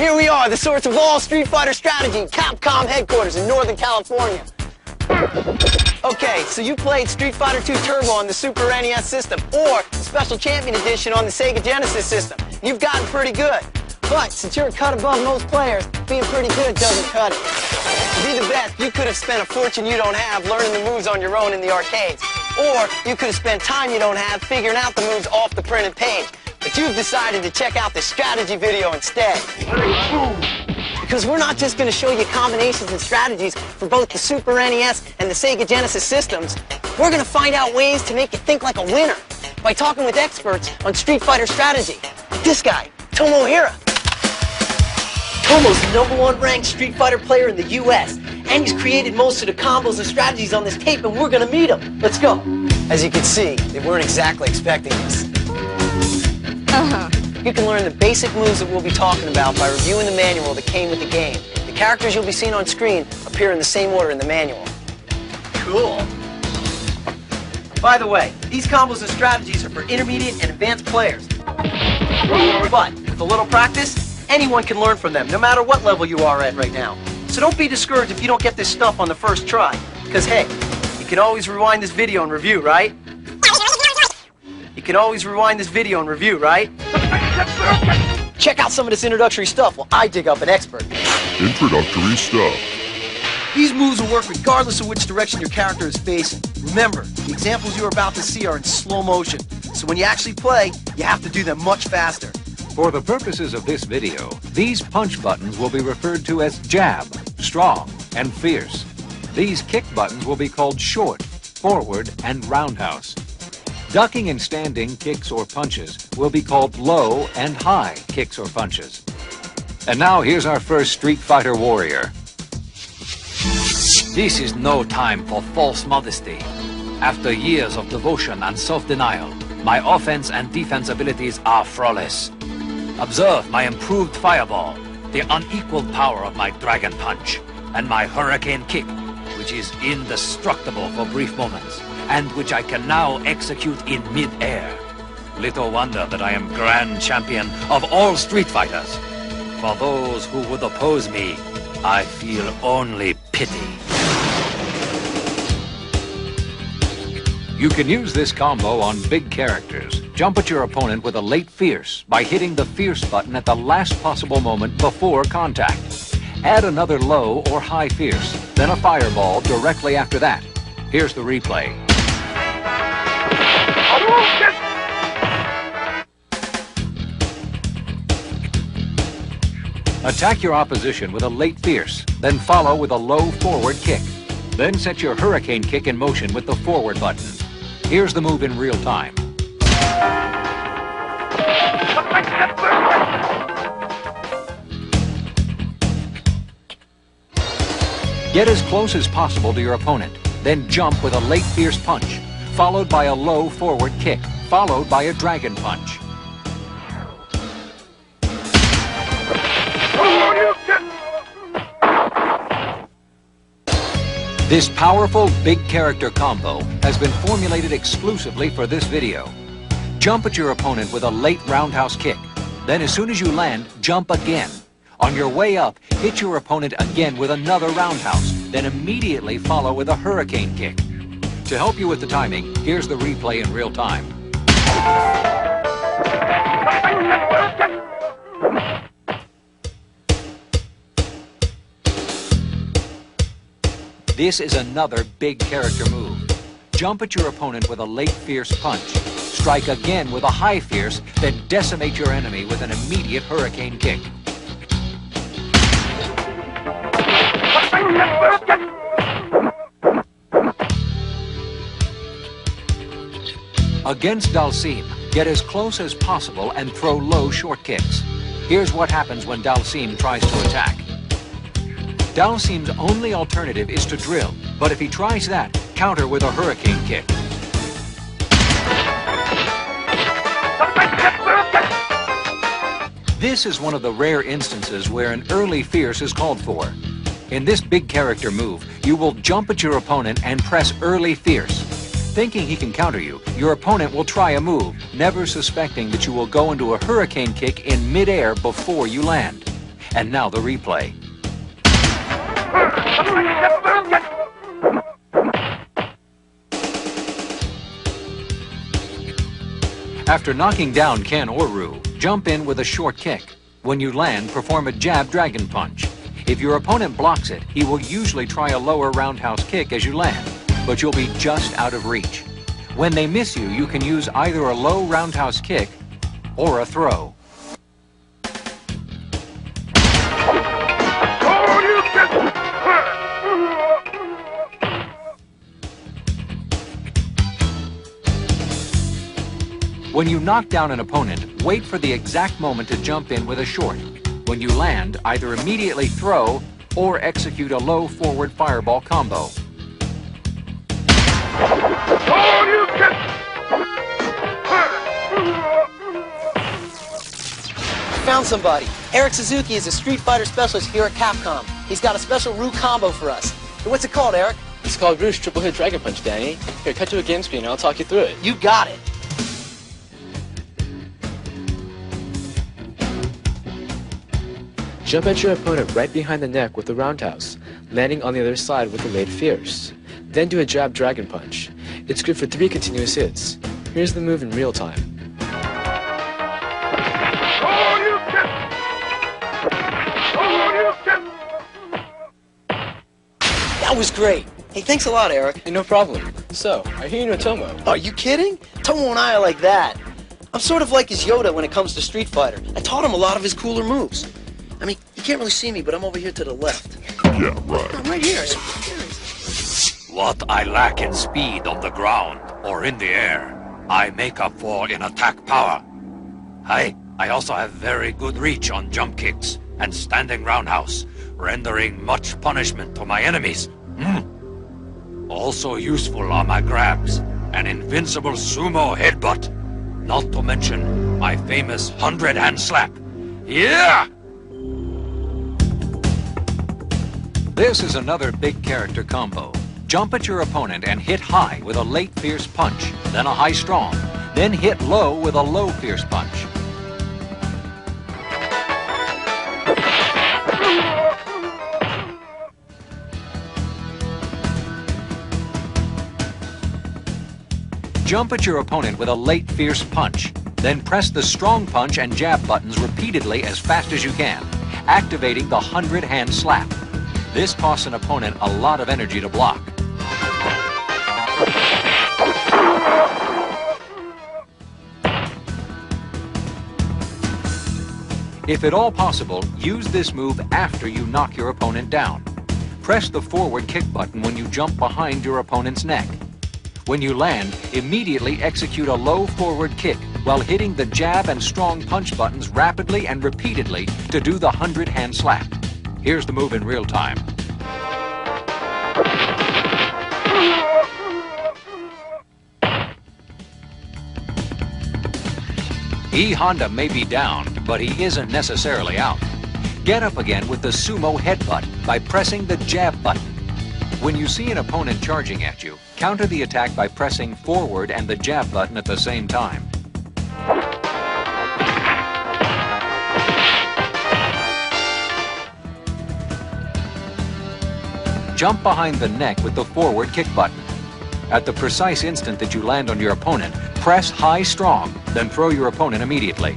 here we are, the source of all Street Fighter strategy, Capcom headquarters in Northern California. Okay, so you played Street Fighter 2 Turbo on the Super NES system, or the Special Champion Edition on the Sega Genesis system. You've gotten pretty good. But since you're a cut above most players, being pretty good doesn't cut it. To be the best, you could have spent a fortune you don't have learning the moves on your own in the arcades. Or you could have spent time you don't have figuring out the moves off the printed page. But you've decided to check out the strategy video instead. Because we're not just going to show you combinations and strategies for both the Super NES and the Sega Genesis systems. We're going to find out ways to make you think like a winner by talking with experts on Street Fighter strategy. Like this guy, Tomohiro. Tomo's the #1 ranked Street Fighter player in the US, and he's created most of the combos and strategies on this tape, and we're going to meet him. Let's go. As you can see, they weren't exactly expecting this. You can learn the basic moves that we'll be talking about by reviewing the manual that came with the game. The characters you'll be seeing on screen appear in the same order in the manual. Cool. By the way, these combos and strategies are for intermediate and advanced players. But with a little practice, anyone can learn from them, no matter what level you are at right now. So don't be discouraged if you don't get this stuff on the first try. Because hey, you can always rewind this video and review, right? You can always rewind this video and review, right? Check out some of this introductory stuff while I dig up an expert. Introductory stuff. These moves will work regardless of which direction your character is facing. Remember, the examples you're about to see are in slow motion, so when you actually play, you have to do them much faster. For the purposes of this video, these punch buttons will be referred to as jab, strong, and fierce. These kick buttons will be called short, forward, and roundhouse. Ducking and standing kicks or punches will be called low and high kicks or punches. And now here's our first Street Fighter warrior. This is no time for false modesty. After years of devotion and self-denial, my offense and defense abilities are flawless. Observe my improved fireball, the unequaled power of my dragon punch, and my hurricane kick, which is indestructible for brief moments, and which I can now execute in mid-air. Little wonder that I am grand champion of all Street Fighters. For those who would oppose me, I feel only pity. You can use this combo on big characters. Jump at your opponent with a late fierce by hitting the fierce button at the last possible moment before contact. Add another low or high fierce, then a fireball directly after that. Here's the replay. Attack your opposition with a late fierce, then follow with a low forward kick. Then set your hurricane kick in motion with the forward button. Here's the move in real time. Get as close as possible to your opponent, then jump with a late fierce punch, followed by a low forward kick, followed by a dragon punch. This powerful big character combo has been formulated exclusively for this video. Jump at your opponent with a late roundhouse kick. Then as soon as you land, jump again. On your way up, hit your opponent again with another roundhouse, then immediately follow with a hurricane kick. To help you with the timing, here's the replay in real time. This is another big character move. Jump at your opponent with a late fierce punch. Strike again with a high fierce, then decimate your enemy with an immediate hurricane kick. Against Dhalsim, get as close as possible and throw low short kicks. Here's what happens when Dhalsim tries to attack. Dhalsim's only alternative is to drill, but if he tries that, counter with a hurricane kick. This is one of the rare instances where an early fierce is called for. In this big character move, you will jump at your opponent and press early fierce. Thinking he can counter you, your opponent will try a move, never suspecting that you will go into a hurricane kick in midair before you land. And now the replay. After knocking down Ken or Roo, jump in with a short kick. When you land, perform a jab dragon punch. If your opponent blocks it, he will usually try a lower roundhouse kick as you land, but you'll be just out of reach. When they miss you, you can use either a low roundhouse kick or a throw. When you knock down an opponent, wait for the exact moment to jump in with a short. When you land, either immediately throw or execute a low forward fireball combo. Found somebody. Eric Suzuki is a Street Fighter specialist here at Capcom. He's got a special Roo combo for us. What's it called, Eric? It's called Roo's Triple Hit Dragon Punch, Danny. Here, cut to a game screen and I'll talk you through it. You got it. Jump at your opponent right behind the neck with the roundhouse, landing on the other side with the Laid Fierce. Then do a jab dragon punch. It's good for 3 continuous hits. Here's the move in real time. That was great. Hey, thanks a lot, Eric. Hey, no problem. So, I hear you know Tomo. Are you kidding? Tomo and I are like that. I'm sort of like his Yoda when it comes to Street Fighter. I taught him a lot of his cooler moves. I mean, you can't really see me, but I'm over here to the left. Yeah, right. I'm right here. What I lack in speed on the ground or in the air, I make up for in attack power. I also have very good reach on jump kicks and standing roundhouse, rendering much punishment to my enemies. Also useful are my grabs, an invincible sumo headbutt, not to mention my famous 100-hand slap. Yeah! This is another big character combo. Jump at your opponent and hit high with a late fierce punch, then a high strong, then hit low with a low fierce punch. Jump at your opponent with a late fierce punch, then press the strong punch and jab buttons repeatedly as fast as you can, activating the 100-hand slap. This costs an opponent a lot of energy to block. If at all possible, use this move after you knock your opponent down. Press the forward kick button when you jump behind your opponent's neck. When you land, immediately execute a low forward kick while hitting the jab and strong punch buttons rapidly and repeatedly to do the 100-hand slap. Here's the move in real time. E Honda may be down, but he isn't necessarily out. Get up again with the sumo headbutt by pressing the jab button. When you see an opponent charging at you, counter the attack by pressing forward and the jab button at the same time. Jump behind the neck with the forward kick button. At the precise instant that you land on your opponent, press high strong, then throw your opponent immediately.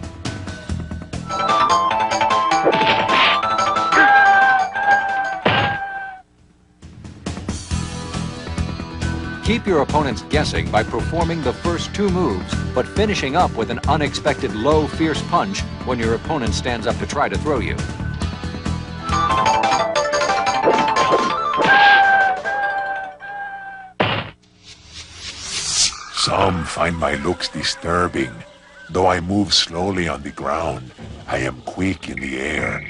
Keep your opponents guessing by performing the first 2 moves, but finishing up with an unexpected low, fierce punch when your opponent stands up to try to throw you. Some find my looks disturbing. Though I move slowly on the ground, I am quick in the air.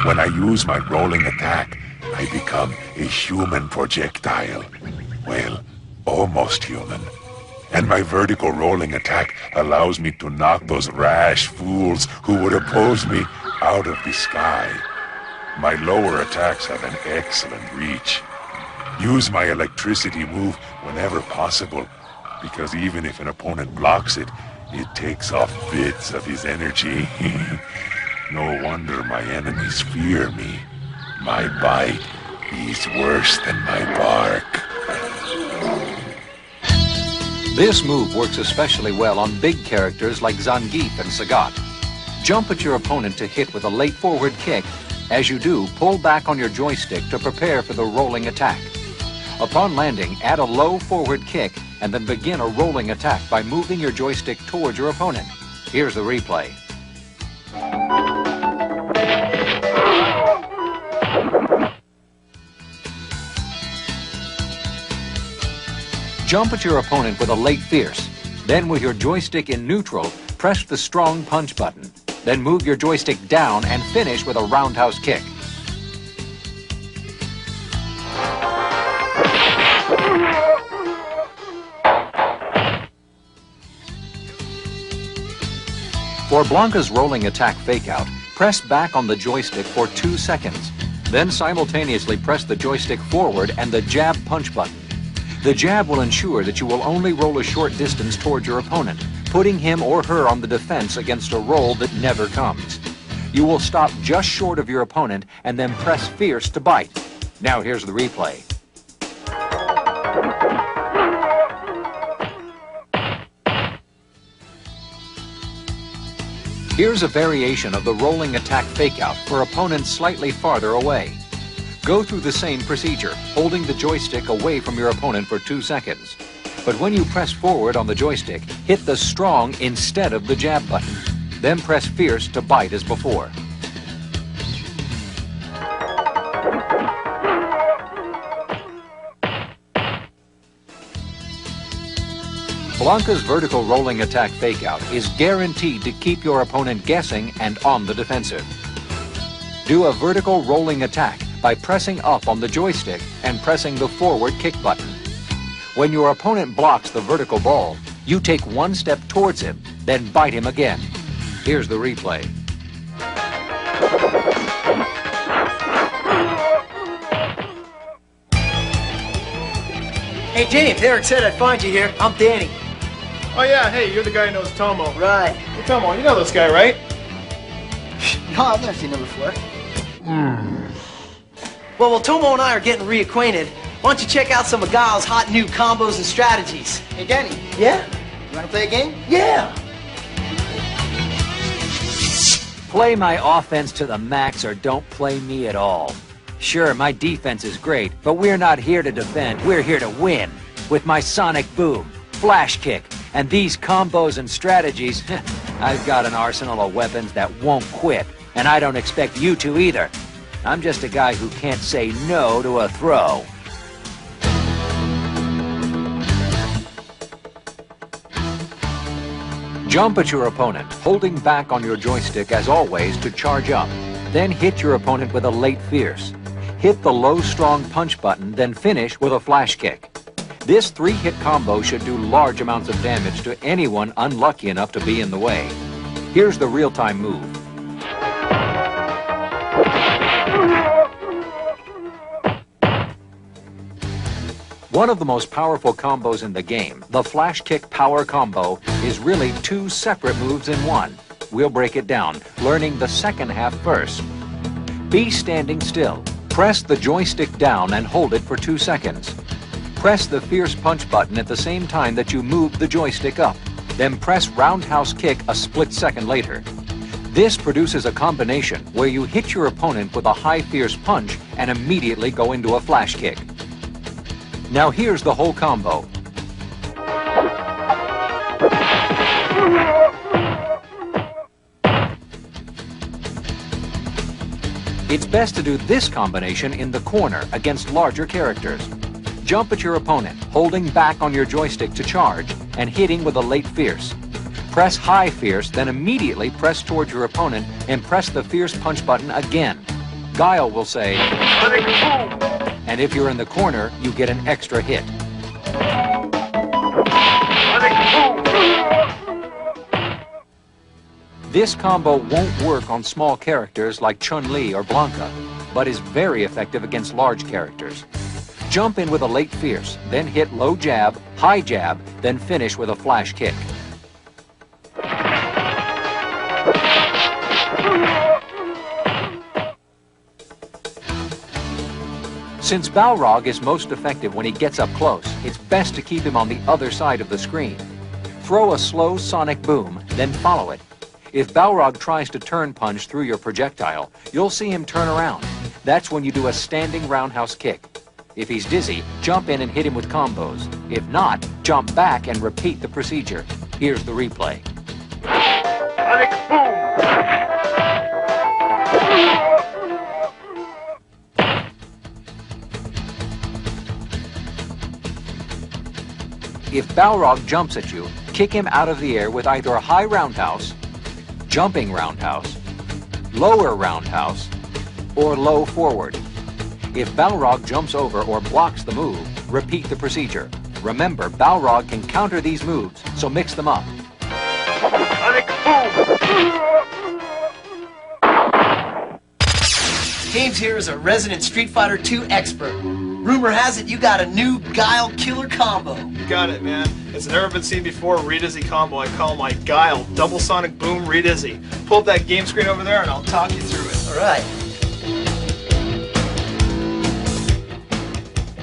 When I use my rolling attack, I become a human projectile. Well, almost human. And my vertical rolling attack allows me to knock those rash fools who would oppose me out of the sky. My lower attacks have an excellent reach. Use my electricity move whenever possible, because even if an opponent blocks it, it takes off bits of his energy. No wonder my enemies fear me. My bite is worse than my bark. This move works especially well on big characters like Zangief and Sagat. Jump at your opponent to hit with a late forward kick. As you do, pull back on your joystick to prepare for the rolling attack. Upon landing, add a low forward kick and then begin a rolling attack by moving your joystick towards your opponent. Here's the replay. Jump at your opponent with a late fierce. Then with your joystick in neutral, press the strong punch button. Then move your joystick down and finish with a roundhouse kick. For Blanka's rolling attack fake-out, press back on the joystick for 2 seconds. Then simultaneously press the joystick forward and the jab punch button. The jab will ensure that you will only roll a short distance towards your opponent, putting him or her on the defense against a roll that never comes. You will stop just short of your opponent and then press fierce to bite. Now here's the replay. Here's a variation of the rolling attack fake-out for opponents slightly farther away. Go through the same procedure, holding the joystick away from your opponent for 2 seconds. But when you press forward on the joystick, hit the strong instead of the jab button. Then press fierce to bite as before. Blanka's vertical rolling attack fake-out is guaranteed to keep your opponent guessing and on the defensive. Do a vertical rolling attack by pressing up on the joystick and pressing the forward kick button. When your opponent blocks the vertical ball, you take 1 step towards him, then bite him again. Here's the replay. Hey, James, Eric said I'd find you here. I'm Danny. Oh yeah, hey, you're the guy who knows Tomo. Right. Hey Tomo, you know this guy, right? No, I've never seen him before. Well, while Tomo and I are getting reacquainted, why don't you check out some of Guile's hot new combos and strategies? Hey, Danny, Yeah? you want to play a game? Yeah! Play my offense to the max or don't play me at all. Sure, my defense is great, but we're not here to defend. We're here to win. With my sonic boom, flash kick, and these combos and strategies, I've got an arsenal of weapons that won't quit, and I don't expect you to either. I'm just a guy who can't say no to a throw. Jump at your opponent, holding back on your joystick as always to charge up. Then hit your opponent with a late fierce. Hit the low strong punch button, then finish with a flash kick. This 3-hit combo should do large amounts of damage to anyone unlucky enough to be in the way. Here's the real-time move. One of the most powerful combos in the game, the flash kick power combo, is really 2 separate moves in one. We'll break it down, learning the second half first. Be standing still. Press the joystick down and hold it for 2 seconds. Press the fierce punch button at the same time that you move the joystick up. Then press roundhouse kick a split second later. This produces a combination where you hit your opponent with a high fierce punch and immediately go into a flash kick. Now here's the whole combo. It's best to do this combination in the corner against larger characters. Jump at your opponent, holding back on your joystick to charge, and hitting with a late fierce. Press high fierce, then immediately press towards your opponent and press the fierce punch button again. Guile will say, and if you're in the corner, you get an extra hit. This combo won't work on small characters like Chun-Li or Blanka, but is very effective against large characters. Jump in with a late fierce, then hit low jab, high jab, then finish with a flash kick. Since Balrog is most effective when he gets up close, it's best to keep him on the other side of the screen. Throw a slow sonic boom, then follow it. If Balrog tries to turn punch through your projectile, you'll see him turn around. That's when you do a standing roundhouse kick. If he's dizzy, jump in and hit him with combos. If not, jump back and repeat the procedure. Here's the replay. Sonic boom! If Balrog jumps at you, kick him out of the air with either a high roundhouse, jumping roundhouse, lower roundhouse, or low forward. If Balrog jumps over or blocks the move, repeat the procedure. Remember, Balrog can counter these moves, so mix them up. Sonic boom! James here is a resident Street Fighter II expert. Rumor has it you got a new Guile killer combo. You got it, man. It's never been seen before re-dizzy combo. I call my Guile double sonic boom re-dizzy. Pull up that game screen over there and I'll talk you through it. All right.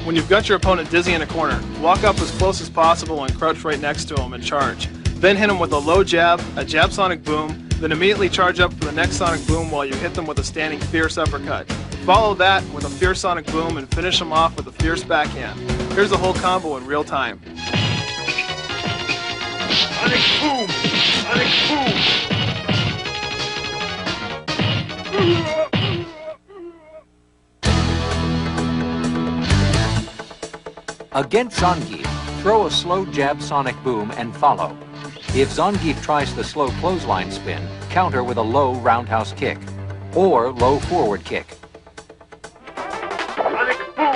When you've got your opponent dizzy in a corner, walk up as close as possible and crouch right next to him and charge. Then hit him with a low jab, a jab sonic boom, then immediately charge up for the next sonic boom while you hit them with a standing fierce uppercut. Follow that with a fierce sonic boom and finish them off with a fierce backhand. Here's the whole combo in real time. Sonic boom! Sonic boom! Against Zangief, throw a slow jab sonic boom and follow. If Zangief tries the slow clothesline spin, counter with a low roundhouse kick or low forward kick. Sonic boom!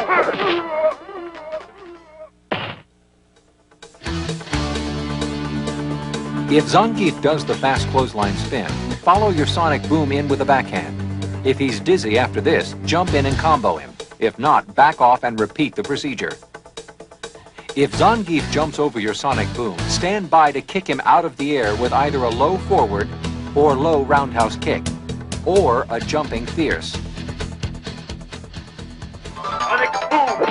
If Zangief does the fast clothesline spin, follow your sonic boom in with a backhand. If he's dizzy after this, jump in and combo him. If not, back off and repeat the procedure. If Zangief jumps over your sonic boom, stand by to kick him out of the air with either a low forward or low roundhouse kick, or a jumping fierce. Sonic boom!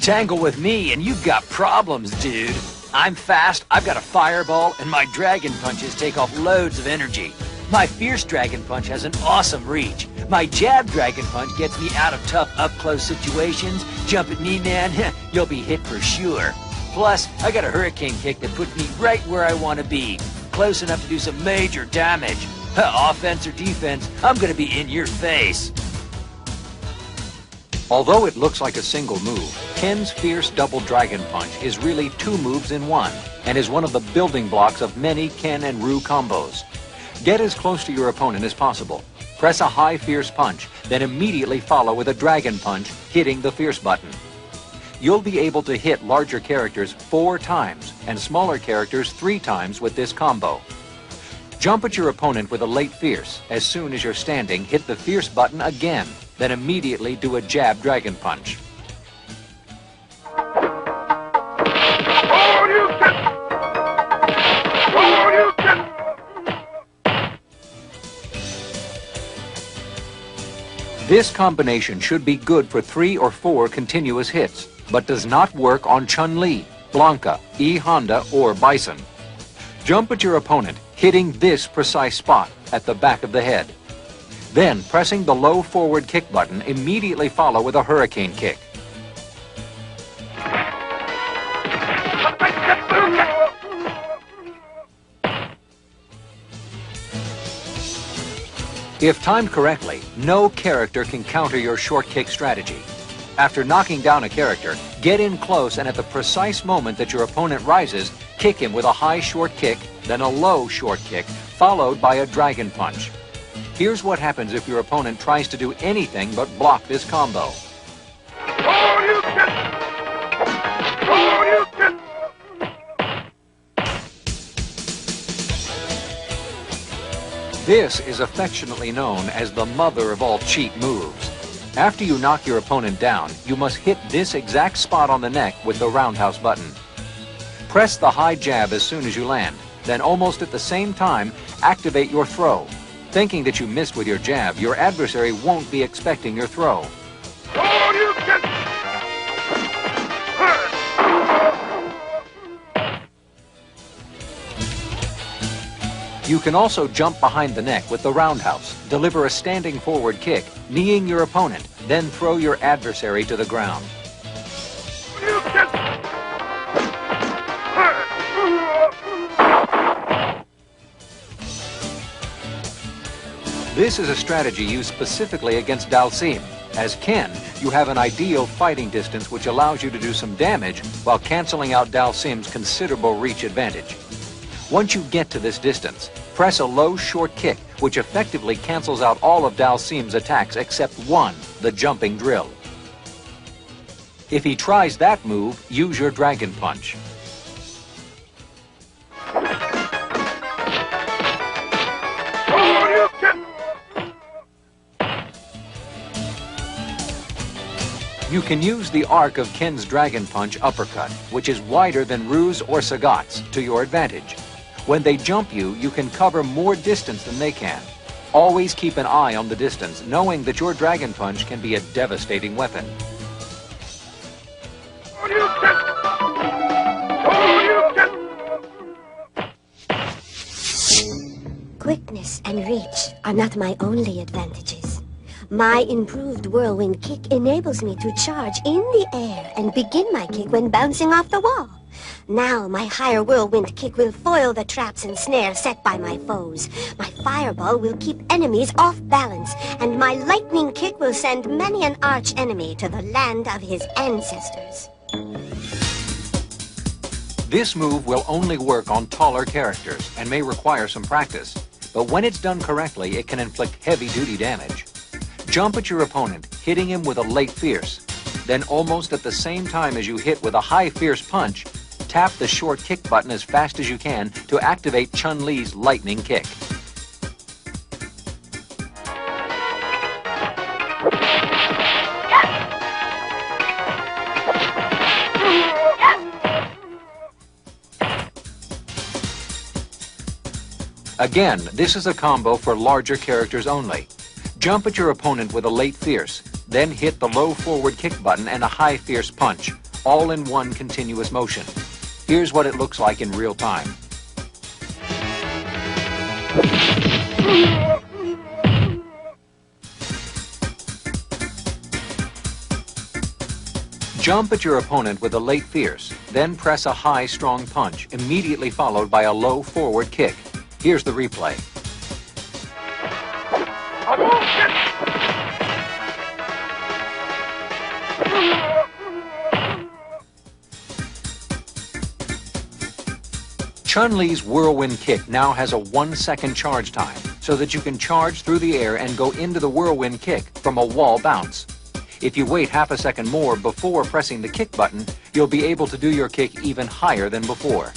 Tangle with me and you've got problems, dude. I'm fast, I've got a fireball, and my dragon punches take off loads of energy. My fierce dragon punch has an awesome reach. My jab dragon punch gets me out of tough up-close situations. Jump at me, man, you'll be hit for sure. Plus, I got a hurricane kick that puts me right where I want to be. Close enough to do some major damage. Offense or defense, I'm gonna be in your face. Although it looks like a single move, Ken's fierce double dragon punch is really two moves in one, and is one of the building blocks of many Ken and Ryu combos. Get as close to your opponent as possible. Press a high fierce punch, then immediately follow with a dragon punch, hitting the fierce button. You'll be able to hit larger characters 4 times and smaller characters 3 times with this combo. Jump at your opponent with a late fierce. As soon as you're standing, hit the fierce button again, then immediately do a jab dragon punch. This combination should be good for 3 or 4 continuous hits, but does not work on Chun-Li, Blanka, E Honda, or Bison. Jump at your opponent, hitting this precise spot at the back of the head. Then, pressing the low forward kick button, immediately follow with a hurricane kick. If timed correctly, no character can counter your short kick strategy. After knocking down a character, get in close and at the precise moment that your opponent rises, kick him with a high short kick, then a low short kick, followed by a dragon punch. Here's what happens if your opponent tries to do anything but block this combo. This is affectionately known as the mother of all cheat moves. After you knock your opponent down, you must hit this exact spot on the neck with the roundhouse button. Press the high jab as soon as you land, then almost at the same time, activate your throw. Thinking that you missed with your jab, your adversary won't be expecting your throw. You can also jump behind the neck with the roundhouse, deliver a standing forward kick, kneeing your opponent, then throw your adversary to the ground. This is a strategy used specifically against Dhalsim. As Ken, you have an ideal fighting distance which allows you to do some damage while canceling out Dhalsim's considerable reach advantage. Once you get to this distance, press a low short kick which effectively cancels out all of Dhalsim's attacks except one, the jumping drill. If he tries that move, use your dragon punch. You can use the arc of Ken's dragon punch uppercut, which is wider than Ru's or Sagat's, to your advantage. When they jump you, you can cover more distance than they can. Always keep an eye on the distance, knowing that your dragon punch can be a devastating weapon. Quickness and reach are not my only advantages. My improved whirlwind kick enables me to charge in the air and begin my kick when bouncing off the wall. Now my higher whirlwind kick will foil the traps and snares set by my foes. My fireball will keep enemies off balance, and my lightning kick will send many an arch enemy to the land of his ancestors. This move will only work on taller characters and may require some practice, but when it's done correctly, it can inflict heavy-duty damage. Jump at your opponent, hitting him with a late fierce. Then almost at the same time as you hit with a high fierce punch, tap the short kick button as fast as you can to activate Chun-Li's lightning kick. Again, this is a combo for larger characters only. Jump at your opponent with a late fierce, then hit the low forward kick button and a high fierce punch, all in one continuous motion. Here's what it looks like in real time. Jump at your opponent with a late fierce, then press a high strong punch, immediately followed by a low forward kick. Here's the replay. Chun-Li's whirlwind kick now has a 1-second charge time, so that you can charge through the air and go into the whirlwind kick from a wall bounce. If you wait half a second more before pressing the kick button, you'll be able to do your kick even higher than before.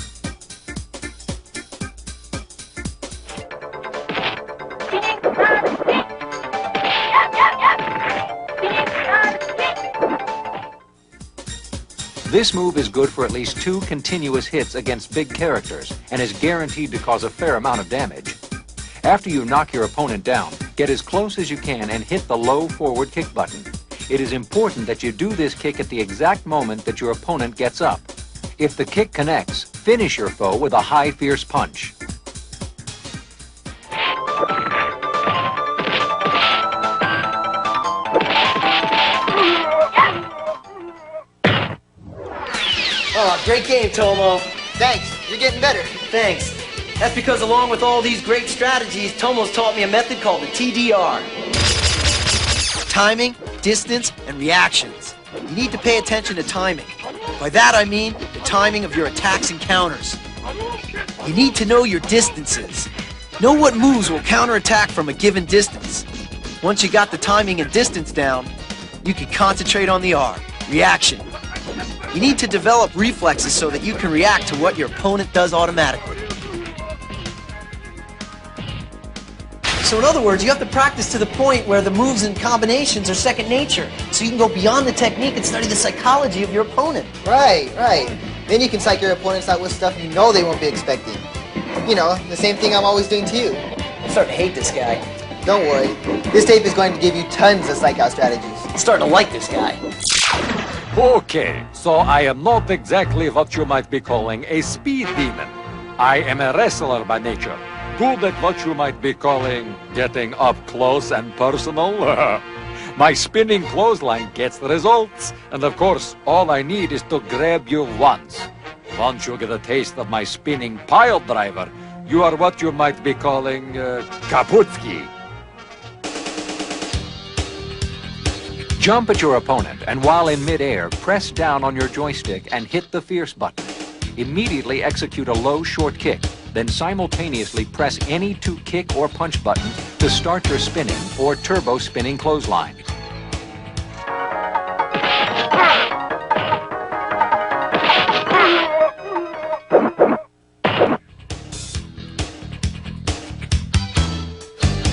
This move is good for at least 2 continuous hits against big characters and is guaranteed to cause a fair amount of damage. After you knock your opponent down, get as close as you can and hit the low forward kick button. It is important that you do this kick at the exact moment that your opponent gets up. If the kick connects, finish your foe with a high fierce punch. Oh, great game, Tomo. Thanks. You're getting better. Thanks. That's because along with all these great strategies, Tomo's taught me a method called the TDR. Timing, distance, and reactions. You need to pay attention to timing. By that I mean the timing of your attacks and counters. You need to know your distances. Know what moves will counterattack from a given distance. Once you got the timing and distance down, you can concentrate on the R, reaction. You need to develop reflexes so that you can react to what your opponent does automatically. So in other words, you have to practice to the point where the moves and combinations are second nature, so you can go beyond the technique and study the psychology of your opponent. Right. Then you can psych your opponents out with stuff you know they won't be expecting. You know, the same thing I'm always doing to you. I'm starting to hate this guy. Don't worry. This tape is going to give you tons of psych out strategies. I'm starting to like this guy. Okay, so I am not exactly what you might be calling a speed demon. I am a wrestler by nature. Good at what you might be calling getting up close and personal. My spinning clothesline gets the results. And of course, all I need is to grab you once. Once you get a taste of my spinning pile driver, you are what you might be calling Kaputski. Jump at your opponent, and while in midair, press down on your joystick and hit the fierce button. Immediately execute a low short kick, then simultaneously press any 2 kick or punch button to start your spinning or turbo spinning clothesline.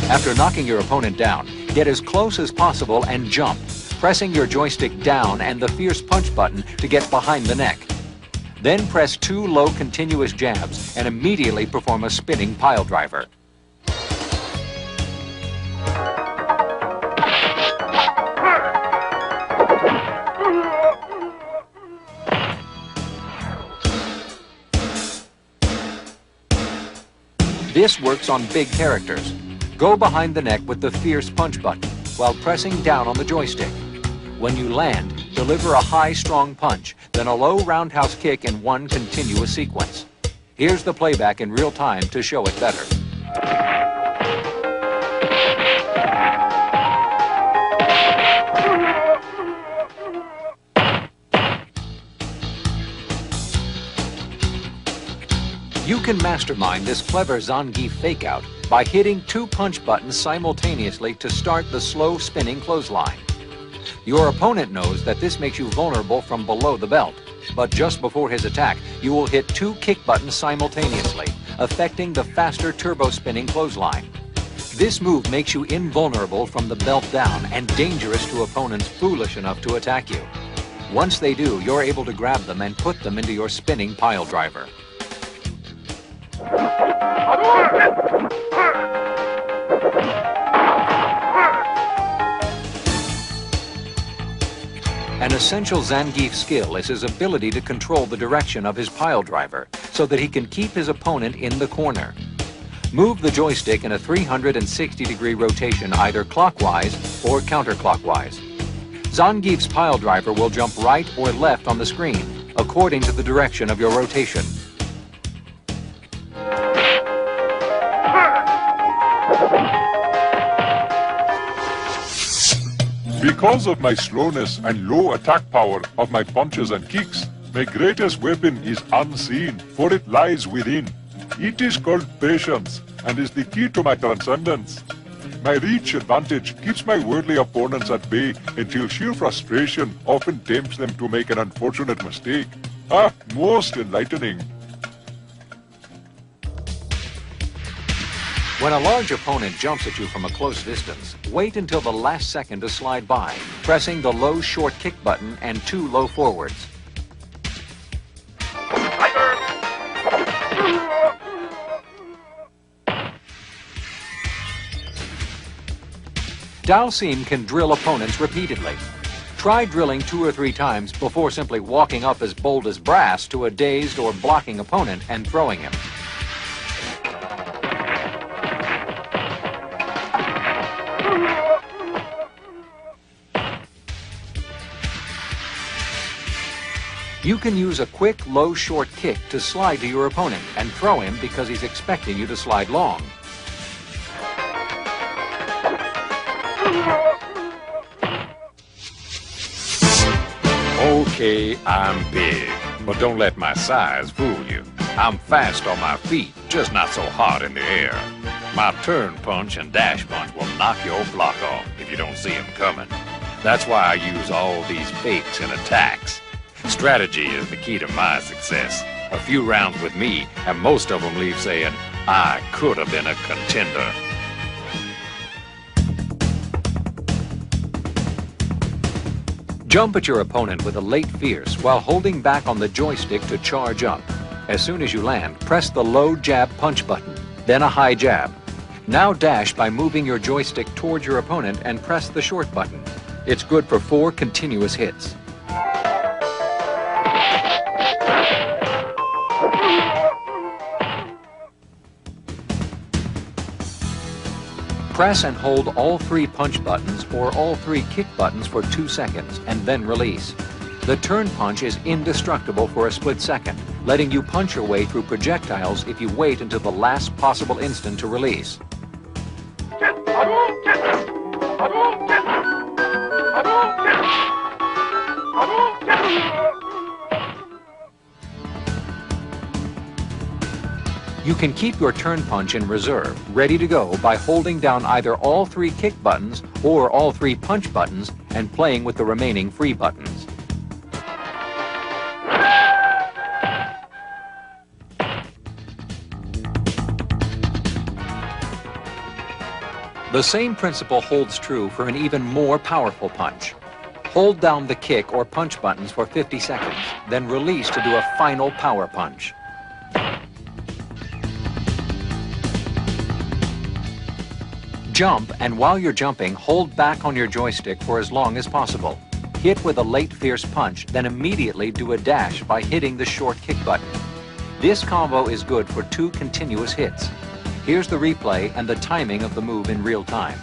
After knocking your opponent down, get as close as possible and jump, pressing your joystick down and the fierce punch button to get behind the neck. Then press 2 low continuous jabs and immediately perform a spinning pile driver. This works on big characters. Go behind the neck with the fierce punch button while pressing down on the joystick. When you land, deliver a high, strong punch, then a low roundhouse kick in one continuous sequence. Here's the playback in real time to show it better. You can mastermind this clever Zangief fake-out by hitting 2 punch buttons simultaneously to start the slow spinning clothesline. Your opponent knows that this makes you vulnerable from below the belt, but just before his attack, you will hit 2 kick buttons simultaneously, affecting the faster turbo spinning clothesline. This move makes you invulnerable from the belt down and dangerous to opponents foolish enough to attack you. Once they do, you're able to grab them and put them into your spinning pile driver. An essential Zangief skill is his ability to control the direction of his pile driver so that he can keep his opponent in the corner. Move the joystick in a 360-degree rotation either clockwise or counterclockwise. Zangief's pile driver will jump right or left on the screen according to the direction of your rotation. Because of my slowness and low attack power of my punches and kicks, my greatest weapon is unseen, for it lies within. It is called patience, and is the key to my transcendence. My reach advantage keeps my worldly opponents at bay until sheer frustration often tempts them to make an unfortunate mistake. Ah, most enlightening. When a large opponent jumps at you from a close distance, wait until the last second to slide by, pressing the low short kick button and 2 low forwards. Dhalsim can drill opponents repeatedly. Try drilling 2 or 3 times before simply walking up as bold as brass to a dazed or blocking opponent and throwing him. You can use a quick, low, short kick to slide to your opponent and throw him because he's expecting you to slide long. Okay, I'm big, but don't let my size fool you. I'm fast on my feet, just not so hard in the air. My turn punch and dash punch will knock your block off if you don't see him coming. That's why I use all these fakes and attacks. Strategy is the key to my success. A few rounds with me, and most of them leave saying, I could have been a contender. Jump at your opponent with a late fierce while holding back on the joystick to charge up. As soon as you land, press the low jab punch button, then a high jab. Now dash by moving your joystick towards your opponent and press the short button. It's good for 4 continuous hits. Press and hold all 3 punch buttons or all 3 kick buttons for 2 seconds and then release. The turn punch is indestructible for a split second, letting you punch your way through projectiles if you wait until the last possible instant to release. You can keep your turn punch in reserve, ready to go by holding down either all 3 kick buttons or all 3 punch buttons and playing with the remaining free buttons. The same principle holds true for an even more powerful punch. Hold down the kick or punch buttons for 50 seconds, then release to do a final power punch. Jump, and while you're jumping, hold back on your joystick for as long as possible. Hit with a late fierce punch, then immediately do a dash by hitting the short kick button. This combo is good for 2 continuous hits. Here's the replay and the timing of the move in real time.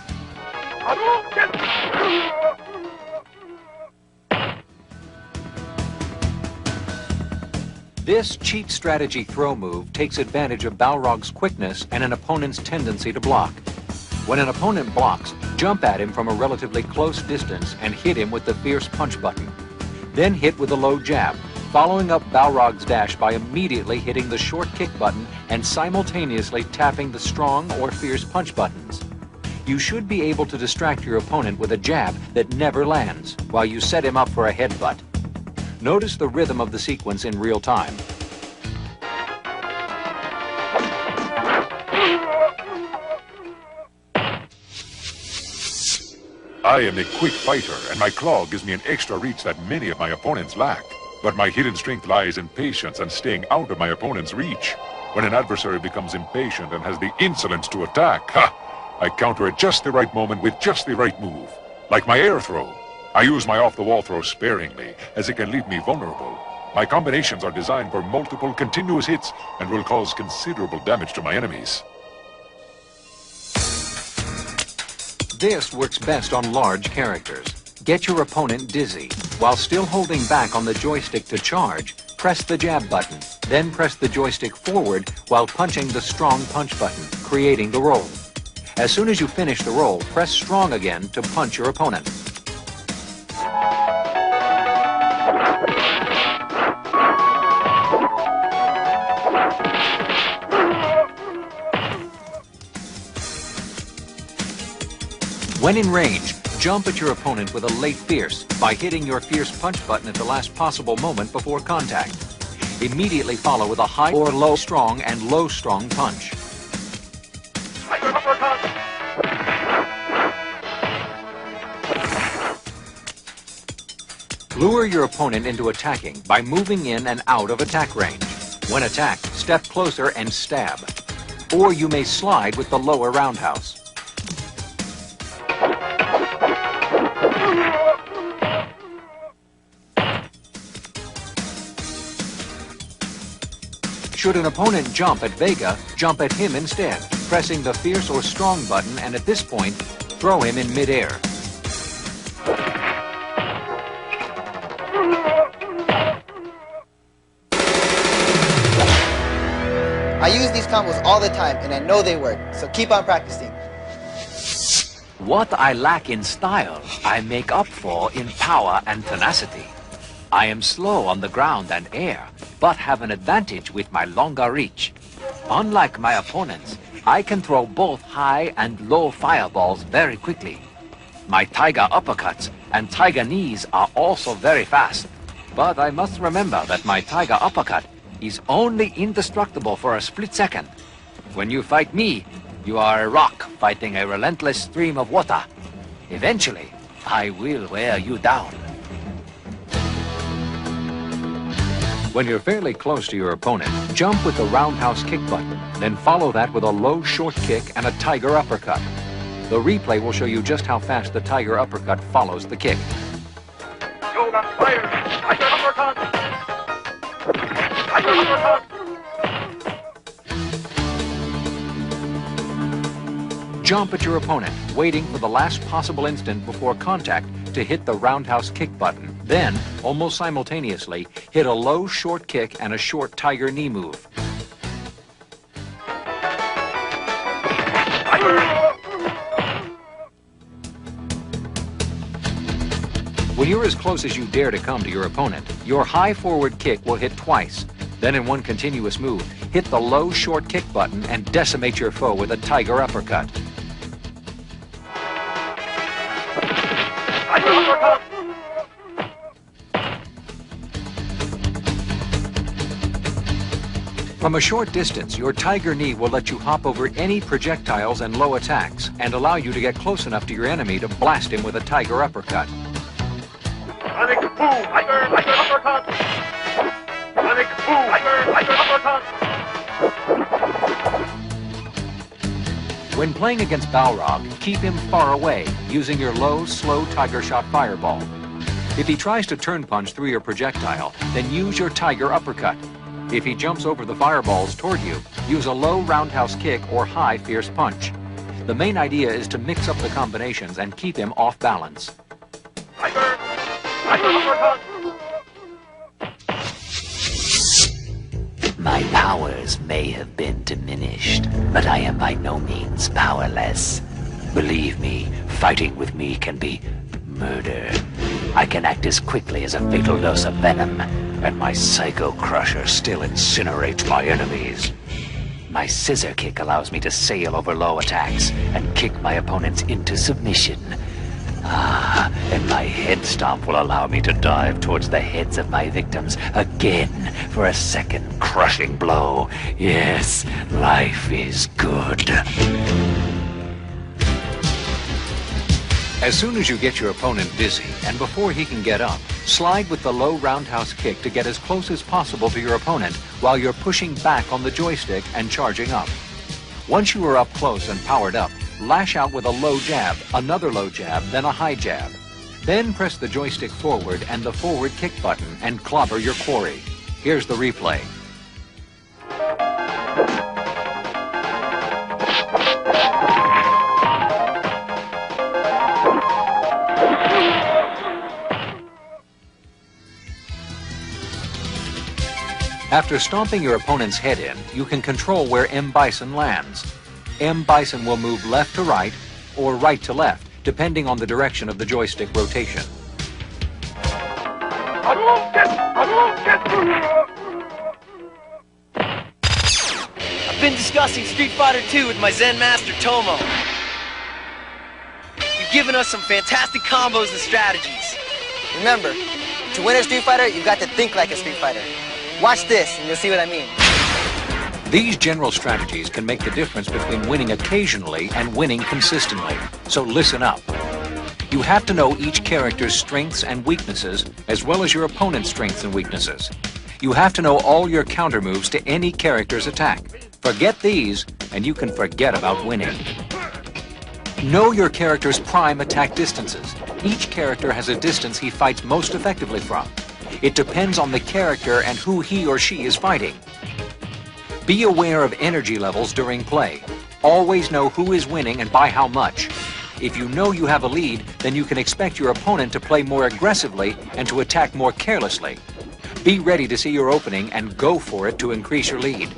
This cheat strategy throw move takes advantage of Balrog's quickness and an opponent's tendency to block. When an opponent blocks, jump at him from a relatively close distance and hit him with the fierce punch button. Then hit with a low jab, following up Balrog's dash by immediately hitting the short kick button and simultaneously tapping the strong or fierce punch buttons. You should be able to distract your opponent with a jab that never lands while you set him up for a headbutt. Notice the rhythm of the sequence in real time. I am a quick fighter, and my claw gives me an extra reach that many of my opponents lack. But my hidden strength lies in patience and staying out of my opponent's reach. When an adversary becomes impatient and has the insolence to attack, I counter at just the right moment with just the right move. Like my air throw. I use my off-the-wall throw sparingly, as it can leave me vulnerable. My combinations are designed for multiple continuous hits and will cause considerable damage to my enemies. This works best on large characters. Get your opponent dizzy. While still holding back on the joystick to charge, press the jab button. Then press the joystick forward while punching the strong punch button, creating the roll. As soon as you finish the roll, press strong again to punch your opponent. When in range, jump at your opponent with a late fierce by hitting your fierce punch button at the last possible moment before contact. Immediately follow with a high or low strong and low strong punch. Lure your opponent into attacking by moving in and out of attack range. When attacked, step closer and stab. Or you may slide with the lower roundhouse. Should an opponent jump at Vega, jump at him instead, pressing the fierce or strong button, and at this point, throw him in midair. I use these combos all the time, and I know they work, so keep on practicing. What I lack in style, I make up for in power and tenacity. I am slow on the ground and air, but have an advantage with my longer reach. Unlike my opponents, I can throw both high and low fireballs very quickly. My tiger uppercuts and tiger knees are also very fast. But I must remember that my tiger uppercut is only indestructible for a split second. When you fight me, you are a rock fighting a relentless stream of water. Eventually, I will wear you down. When you're fairly close to your opponent, jump with the roundhouse kick button, then follow that with a low short kick and a tiger uppercut. The replay will show you just how fast the tiger uppercut follows the kick. Yoga fire. Tiger uppercut. Tiger uppercut. Jump at your opponent, waiting for the last possible instant before contact to hit the roundhouse kick button. Then, almost simultaneously, hit a low short kick and a short tiger knee move. When you're as close as you dare to come to your opponent, your high forward kick will hit twice. Then in one continuous move, hit the low short kick button and decimate your foe with a tiger uppercut. From a short distance, your tiger knee will let you hop over any projectiles and low attacks and allow you to get close enough to your enemy to blast him with a tiger uppercut. Sonic boom. Tiger uppercut. Sonic boom. Tiger uppercut. When playing against Balrog, keep him far away using your low, slow tiger shot fireball. If he tries to turn punch through your projectile, then use your tiger uppercut. If he jumps over the fireballs toward you, use a low roundhouse kick or high fierce punch. The main idea is to mix up the combinations and keep him off balance. Tiger uppercut. My powers may have been diminished, but I am by no means powerless. Believe me, fighting with me can be murder. I can act as quickly as a fatal dose of venom, and my Psycho Crusher still incinerates my enemies. My scissor kick allows me to sail over low attacks and kick my opponents into submission. And my head stomp will allow me to dive towards the heads of my victims again for a second crushing blow. Yes, life is good. As soon as you get your opponent dizzy, and before he can get up, slide with the low roundhouse kick to get as close as possible to your opponent while you're pushing back on the joystick and charging up. Once you are up close and powered up, lash out with a low jab, another low jab, then a high jab. Then press the joystick forward and the forward kick button and clobber your quarry. Here's the replay. After stomping your opponent's head in, you can control where M. Bison lands. M. Bison will move left to right or right to left, depending on the direction of the joystick rotation. I've been discussing Street Fighter 2 with my Zen master, Tomo. You've given us some fantastic combos and strategies. Remember, to win a Street Fighter, you've got to think like a Street Fighter. Watch this, and you'll see what I mean. These general strategies can make the difference between winning occasionally and winning consistently. So listen up. You have to know each character's strengths and weaknesses, as well as your opponent's strengths and weaknesses. You have to know all your counter moves to any character's attack. Forget these, and you can forget about winning. Know your character's prime attack distances. Each character has a distance he fights most effectively from. It depends on the character and who he or she is fighting. Be aware of energy levels during play. Always know who is winning and by how much. If you know you have a lead, then you can expect your opponent to play more aggressively and to attack more carelessly. Be ready to see your opening and go for it to increase your lead.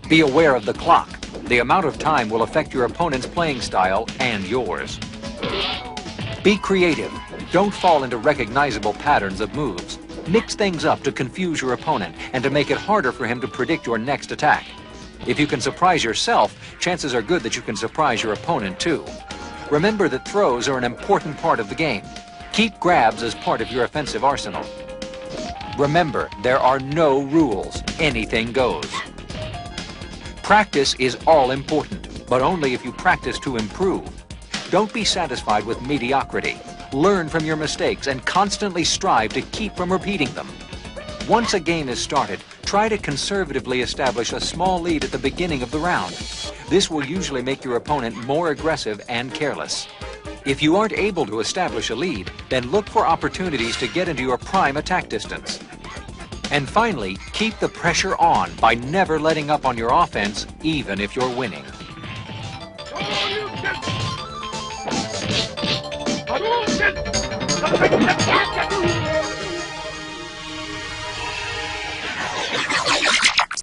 Be aware of the clock. The amount of time will affect your opponent's playing style and yours. Be creative. Don't fall into recognizable patterns of moves. Mix things up to confuse your opponent and to make it harder for him to predict your next attack. If you can surprise yourself, chances are good that you can surprise your opponent too. Remember that throws are an important part of the game. Keep grabs as part of your offensive arsenal. Remember, there are no rules. Anything goes. Practice is all important, but only if you practice to improve. Don't be satisfied with mediocrity. Learn from your mistakes and constantly strive to keep from repeating them. Once a game is started, try to conservatively establish a small lead at the beginning of the round. This will usually make your opponent more aggressive and careless. If you aren't able to establish a lead, then look for opportunities to get into your prime attack distance. And finally, keep the pressure on by never letting up on your offense, even if you're winning.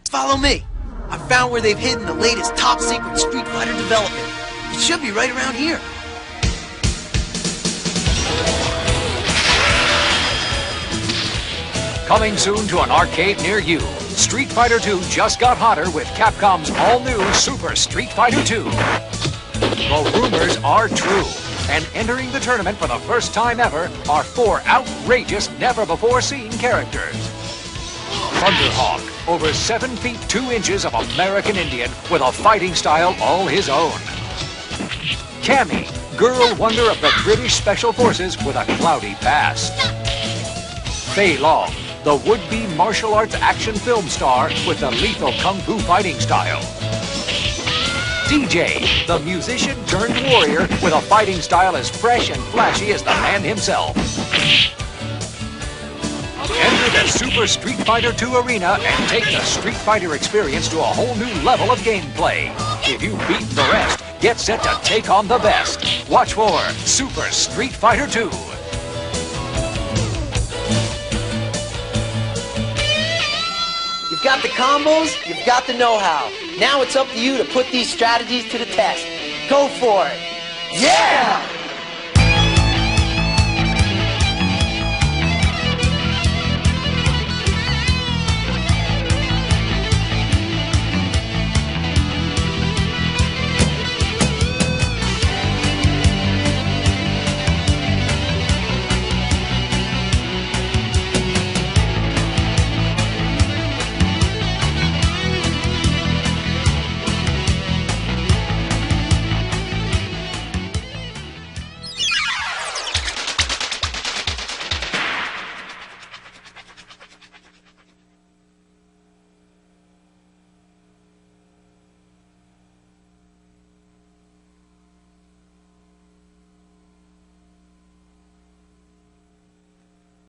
Follow me. I found where they've hidden the latest top-secret Street Fighter development. It should be right around here. Coming soon to an arcade near you, Street Fighter 2 just got hotter with Capcom's all-new Super Street Fighter 2. The rumors are true, and entering the tournament for the first time ever are 4 outrageous, never-before-seen characters. Thunderhawk, over 7 feet 2 inches of American Indian with a fighting style all his own. Cammy, girl wonder of the British Special Forces with a cloudy past. Fei Long, the would-be martial arts action film star with the lethal kung fu fighting style. DJ, the musician turned warrior with a fighting style as fresh and flashy as the man himself. Enter the Super Street Fighter 2 arena and take the Street Fighter experience to a whole new level of gameplay. If you've beaten the rest, get set to take on the best. Watch for Super Street Fighter 2. You've got the combos, you've got the know-how. Now it's up to you to put these strategies to the test. Go for it. Yeah!